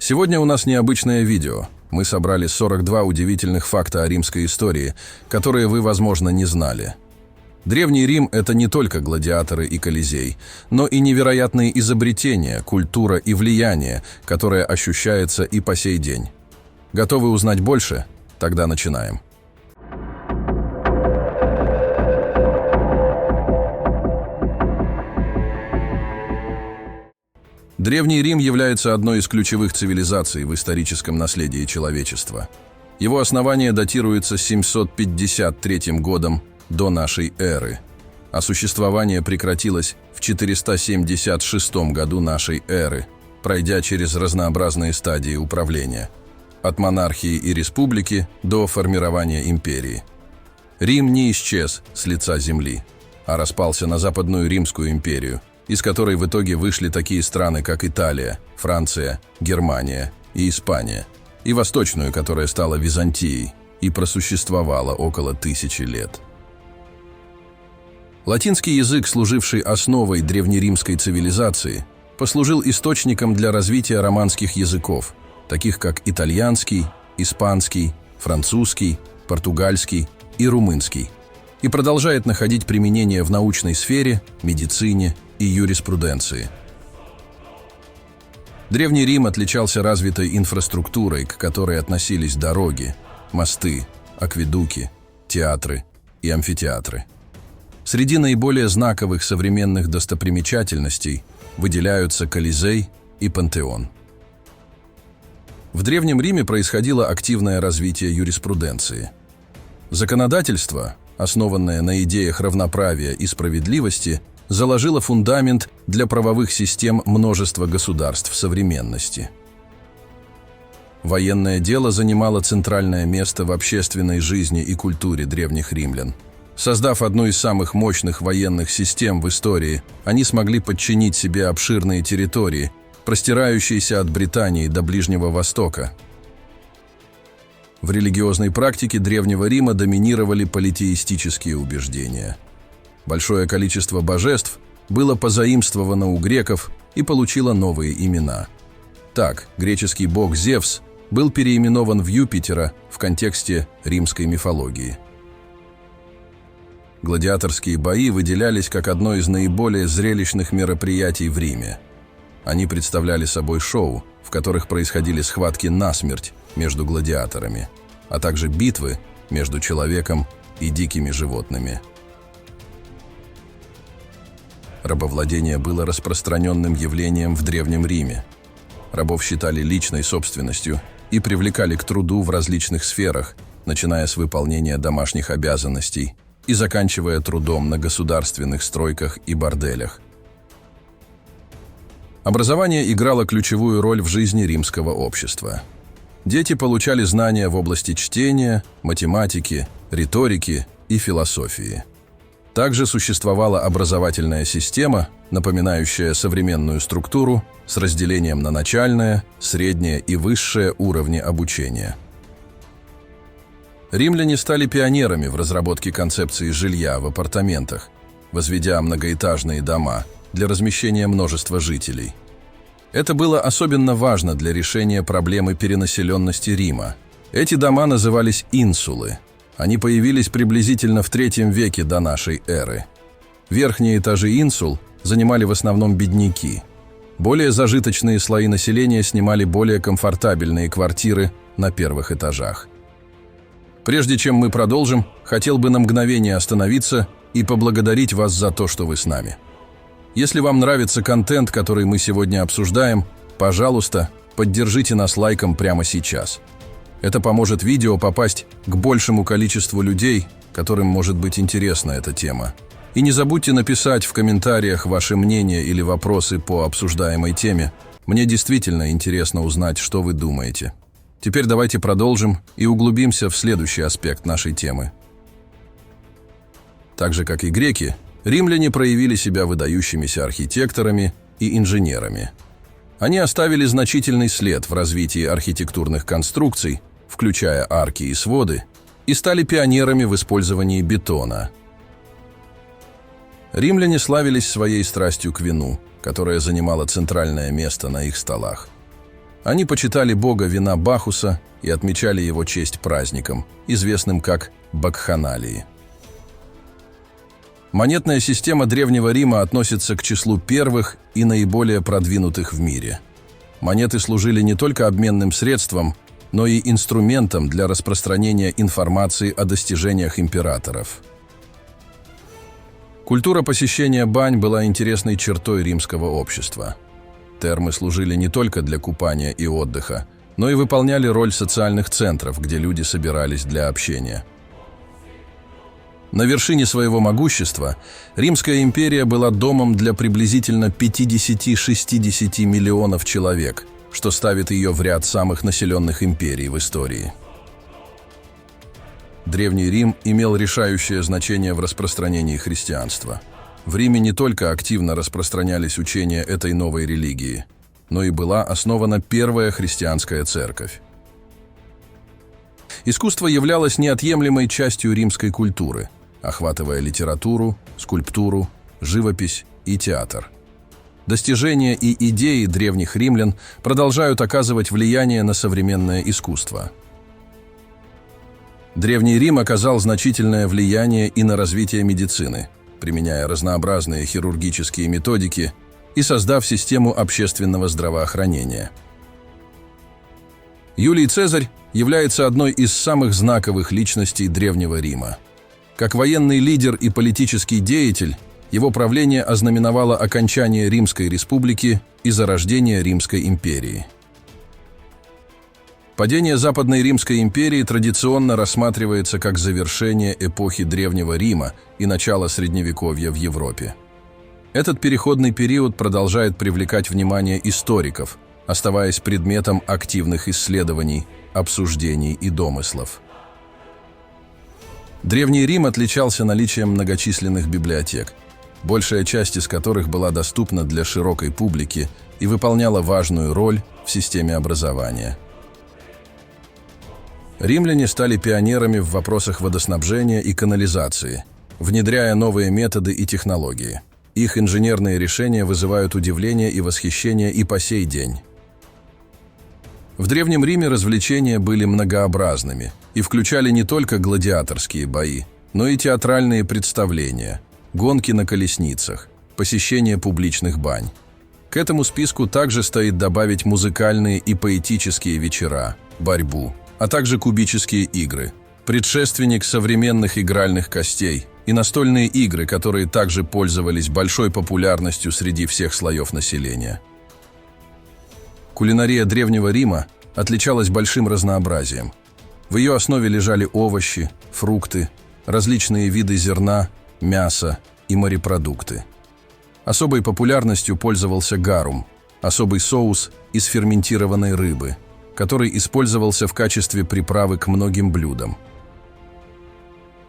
Сегодня у нас необычное видео. Мы собрали 42 удивительных факта о римской истории, которые вы, возможно, не знали. Древний Рим – это не только гладиаторы и Колизей, но и невероятные изобретения, культура и влияние, которое ощущается и по сей день. Готовы узнать больше? Тогда начинаем. Древний Рим является одной из ключевых цивилизаций в историческом наследии человечества. Его основание датируется 753 годом до нашей эры, а существование прекратилось в 476 году нашей эры, пройдя через разнообразные стадии управления, от монархии и республики до формирования империи. Рим не исчез с лица земли, а распался на Западную Римскую империю, из которой в итоге вышли такие страны, как Италия, Франция, Германия и Испания, и Восточную, которая стала Византией и просуществовала около 1000 лет. Латинский язык, служивший основой древнеримской цивилизации, послужил источником для развития романских языков, таких как итальянский, испанский, французский, португальский и румынский, и продолжает находить применение в научной сфере, медицине и юриспруденции. Древний Рим отличался развитой инфраструктурой, к которой относились дороги, мосты, акведуки, театры и амфитеатры. Среди наиболее знаковых современных достопримечательностей выделяются Колизей и Пантеон. В Древнем Риме происходило активное развитие юриспруденции. Законодательство, основанное на идеях равноправия и справедливости, заложило фундамент для правовых систем множества государств современности. Военное дело занимало центральное место в общественной жизни и культуре древних римлян. Создав одну из самых мощных военных систем в истории, они смогли подчинить себе обширные территории, простирающиеся от Британии до Ближнего Востока. В религиозной практике Древнего Рима доминировали политеистические убеждения. Большое количество божеств было позаимствовано у греков и получило новые имена. Так, греческий бог Зевс был переименован в Юпитера в контексте римской мифологии. Гладиаторские бои выделялись как одно из наиболее зрелищных мероприятий в Риме. Они представляли собой шоу, в которых происходили схватки насмерть между гладиаторами, а также битвы между человеком и дикими животными. Рабовладение было распространенным явлением в Древнем Риме. Рабов считали личной собственностью и привлекали к труду в различных сферах, начиная с выполнения домашних обязанностей и заканчивая трудом на государственных стройках и борделях. Образование играло ключевую роль в жизни римского общества. Дети получали знания в области чтения, математики, риторики и философии. Также существовала образовательная система, напоминающая современную структуру с разделением на начальное, среднее и высшее уровни обучения. Римляне стали пионерами в разработке концепции жилья в апартаментах, возведя многоэтажные дома для размещения множества жителей. Это было особенно важно для решения проблемы перенаселенности Рима. Эти дома назывались инсулы. Они появились приблизительно в III веке до нашей эры. Верхние этажи инсул занимали в основном бедняки. Более зажиточные слои населения снимали более комфортабельные квартиры на первых этажах. Прежде чем мы продолжим, хотел бы на мгновение остановиться и поблагодарить вас за то, что вы с нами. Если вам нравится контент, который мы сегодня обсуждаем, пожалуйста, поддержите нас лайком прямо сейчас. Это поможет видео попасть к большему количеству людей, которым может быть интересна эта тема. И не забудьте написать в комментариях ваше мнение или вопросы по обсуждаемой теме. Мне действительно интересно узнать, что вы думаете. Теперь давайте продолжим и углубимся в следующий аспект нашей темы. Так же, как и греки, римляне проявили себя выдающимися архитекторами и инженерами. Они оставили значительный след в развитии архитектурных конструкций, включая арки и своды, и стали пионерами в использовании бетона. Римляне славились своей страстью к вину, которая занимала центральное место на их столах. Они почитали бога вина Бахуса и отмечали его честь праздником, известным как Бакханалии. Монетная система Древнего Рима относится к числу первых и наиболее продвинутых в мире. Монеты служили не только обменным средством, но и инструментом для распространения информации о достижениях императоров. Культура посещения бань была интересной чертой римского общества. Термы служили не только для купания и отдыха, но и выполняли роль социальных центров, где люди собирались для общения. На вершине своего могущества Римская империя была домом для приблизительно 50-60 миллионов человек, что ставит ее в ряд самых населенных империй в истории. Древний Рим имел решающее значение в распространении христианства. В Риме не только активно распространялись учения этой новой религии, но и была основана первая христианская церковь. Искусство являлось неотъемлемой частью римской культуры, охватывая литературу, скульптуру, живопись и театр. Достижения и идеи древних римлян продолжают оказывать влияние на современное искусство. Древний Рим оказал значительное влияние и на развитие медицины, применяя разнообразные хирургические методики и создав систему общественного здравоохранения. Юлий Цезарь является одной из самых знаковых личностей Древнего Рима. Как военный лидер и политический деятель, его правление ознаменовало окончание Римской республики и зарождение Римской империи. Падение Западной Римской империи традиционно рассматривается как завершение эпохи Древнего Рима и начало Средневековья в Европе. Этот переходный период продолжает привлекать внимание историков, оставаясь предметом активных исследований, обсуждений и домыслов. Древний Рим отличался наличием многочисленных библиотек, большая часть из которых была доступна для широкой публики и выполняла важную роль в системе образования. Римляне стали пионерами в вопросах водоснабжения и канализации, внедряя новые методы и технологии. Их инженерные решения вызывают удивление и восхищение и по сей день. В Древнем Риме развлечения были многообразными и включали не только гладиаторские бои, но и театральные представления, гонки на колесницах, посещение публичных бань. К этому списку также стоит добавить музыкальные и поэтические вечера, борьбу, а также кубические игры, предшественник современных игральных костей, и настольные игры, которые также пользовались большой популярностью среди всех слоев населения. Кулинария Древнего Рима отличалась большим разнообразием. В ее основе лежали овощи, фрукты, различные виды зерна, мяса и морепродукты. Особой популярностью пользовался гарум, особый соус из ферментированной рыбы, который использовался в качестве приправы к многим блюдам.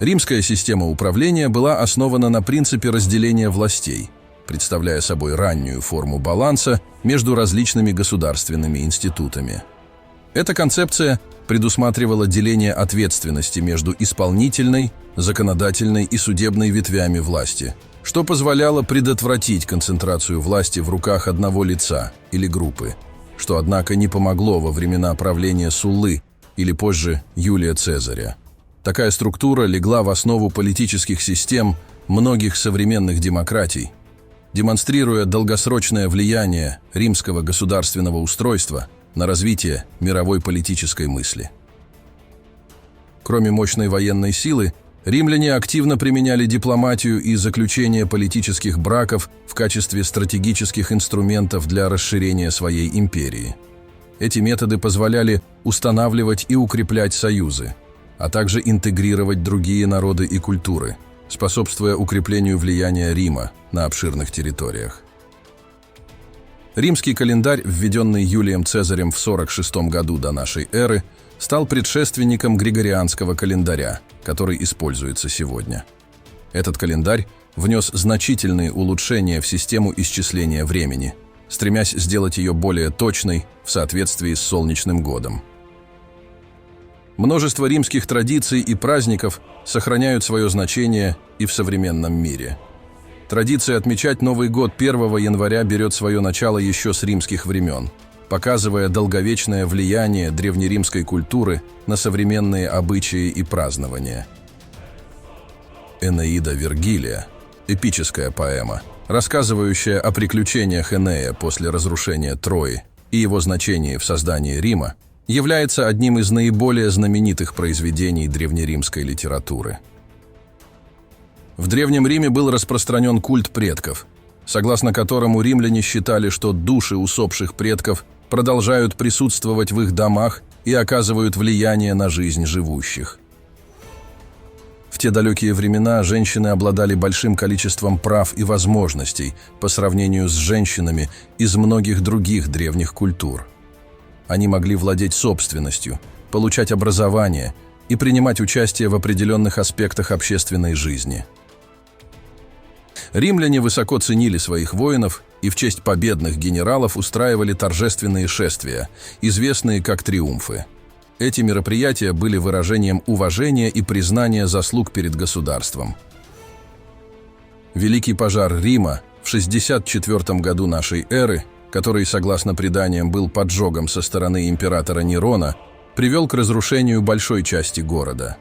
Римская система управления была основана на принципе разделения властей, представляя собой раннюю форму баланса между различными государственными институтами. Эта концепция предусматривала деление ответственности между исполнительной, законодательной и судебной ветвями власти, что позволяло предотвратить концентрацию власти в руках одного лица или группы, что, однако, не помогло во времена правления Суллы или позже Юлия Цезаря. Такая структура легла в основу политических систем многих современных демократий, демонстрируя долгосрочное влияние римского государственного устройства на развитие мировой политической мысли. Кроме мощной военной силы, римляне активно применяли дипломатию и заключение политических браков в качестве стратегических инструментов для расширения своей империи. Эти методы позволяли устанавливать и укреплять союзы, а также интегрировать другие народы и культуры, способствуя укреплению влияния Рима на обширных территориях. Римский календарь, введенный Юлием Цезарем в 46 году до нашей эры, стал предшественником Григорианского календаря, который используется сегодня. Этот календарь внес значительные улучшения в систему исчисления времени, стремясь сделать ее более точной в соответствии с солнечным годом. Множество римских традиций и праздников сохраняют свое значение и в современном мире. Традиция отмечать Новый год 1 января берет свое начало еще с римских времен. показывая долговечное влияние древнеримской культуры на современные обычаи и празднования. Энеида Вергилия – эпическая поэма, рассказывающая о приключениях Энея после разрушения Трои и его значении в создании Рима, является одним из наиболее знаменитых произведений древнеримской литературы. В Древнем Риме был распространен культ предков, согласно которому римляне считали, что души усопших предков продолжают присутствовать в их домах и оказывают влияние на жизнь живущих. В те далекие времена женщины обладали большим количеством прав и возможностей по сравнению с женщинами из многих других древних культур. Они могли владеть собственностью, получать образование и принимать участие в определенных аспектах общественной жизни. Римляне высоко ценили своих воинов и в честь победных генералов устраивали торжественные шествия, известные как триумфы. Эти мероприятия были выражением уважения и признания заслуг перед государством. Великий пожар Рима в 64 году нашей эры, который, согласно преданиям, был поджогом со стороны императора Нерона, привел к разрушению большой части города.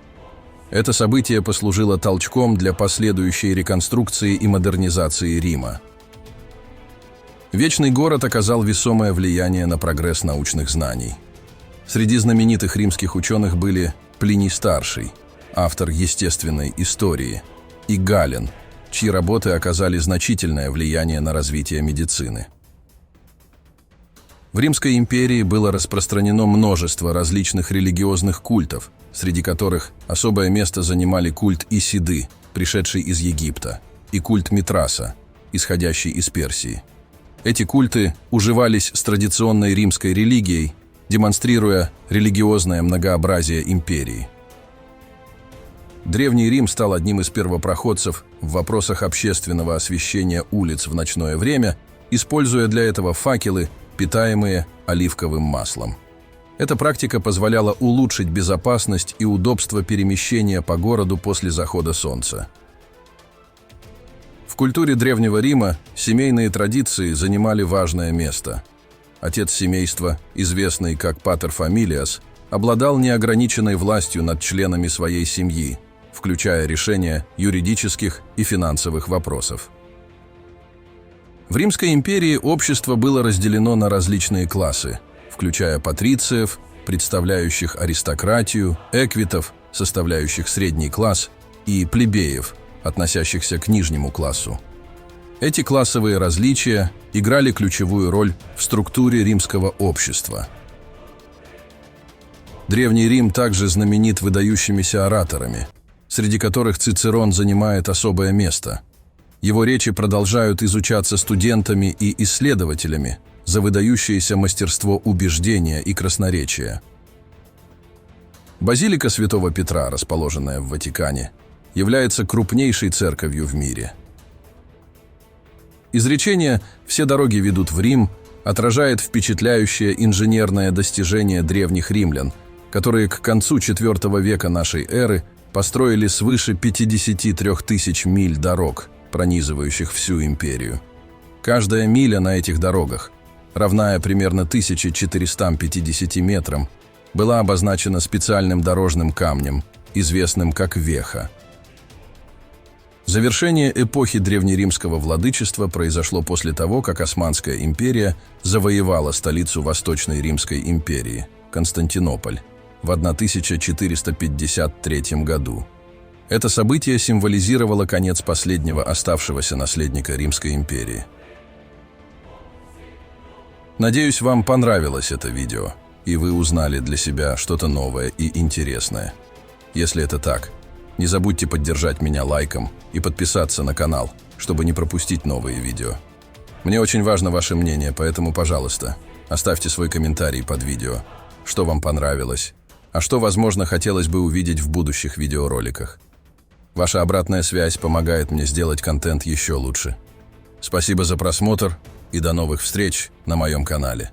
Это событие послужило толчком для последующей реконструкции и модернизации Рима. Вечный город оказал весомое влияние на прогресс научных знаний. Среди знаменитых римских ученых были Плиний Старший, автор естественной истории, и Гален, чьи работы оказали значительное влияние на развитие медицины. В Римской империи было распространено множество различных религиозных культов, среди которых особое место занимали культ Исиды, пришедший из Египта, и культ Митраса, исходящий из Персии. Эти культы уживались с традиционной римской религией, демонстрируя религиозное многообразие империи. Древний Рим стал одним из первопроходцев в вопросах общественного освещения улиц в ночное время, используя для этого факелы, питаемые оливковым маслом. Эта практика позволяла улучшить безопасность и удобство перемещения по городу после захода солнца. В культуре Древнего Рима семейные традиции занимали важное место. Отец семейства, известный как патер фамилиас, обладал неограниченной властью над членами своей семьи, включая решение юридических и финансовых вопросов. В Римской империи общество было разделено на различные классы, включая патрициев, представляющих аристократию, эквитов, составляющих средний класс, и плебеев, относящихся к нижнему классу. Эти классовые различия играли ключевую роль в структуре римского общества. Древний Рим также знаменит выдающимися ораторами, среди которых Цицерон занимает особое место. Его речи продолжают изучаться студентами и исследователями за выдающееся мастерство убеждения и красноречия. Базилика Святого Петра, расположенная в Ватикане, является крупнейшей церковью в мире. Изречение «все дороги ведут в Рим» отражает впечатляющее инженерное достижение древних римлян, которые к концу IV века нашей эры построили свыше 53 тысяч миль дорог, пронизывающих всю империю. Каждая миля на этих дорогах, равная примерно 1450 метрам, была обозначена специальным дорожным камнем, известным как веха. Завершение эпохи древнеримского владычества произошло после того, как Османская империя завоевала столицу Восточной Римской империи – Константинополь в 1453 году. Это событие символизировало конец последнего оставшегося наследника Римской империи. Надеюсь, вам понравилось это видео, и вы узнали для себя что-то новое и интересное. Если это так, не забудьте поддержать меня лайком и подписаться на канал, чтобы не пропустить новые видео. Мне очень важно ваше мнение, поэтому, пожалуйста, оставьте свой комментарий под видео, что вам понравилось, а что, возможно, хотелось бы увидеть в будущих видеороликах. Ваша обратная связь помогает мне сделать контент еще лучше. Спасибо за просмотр и до новых встреч на моем канале.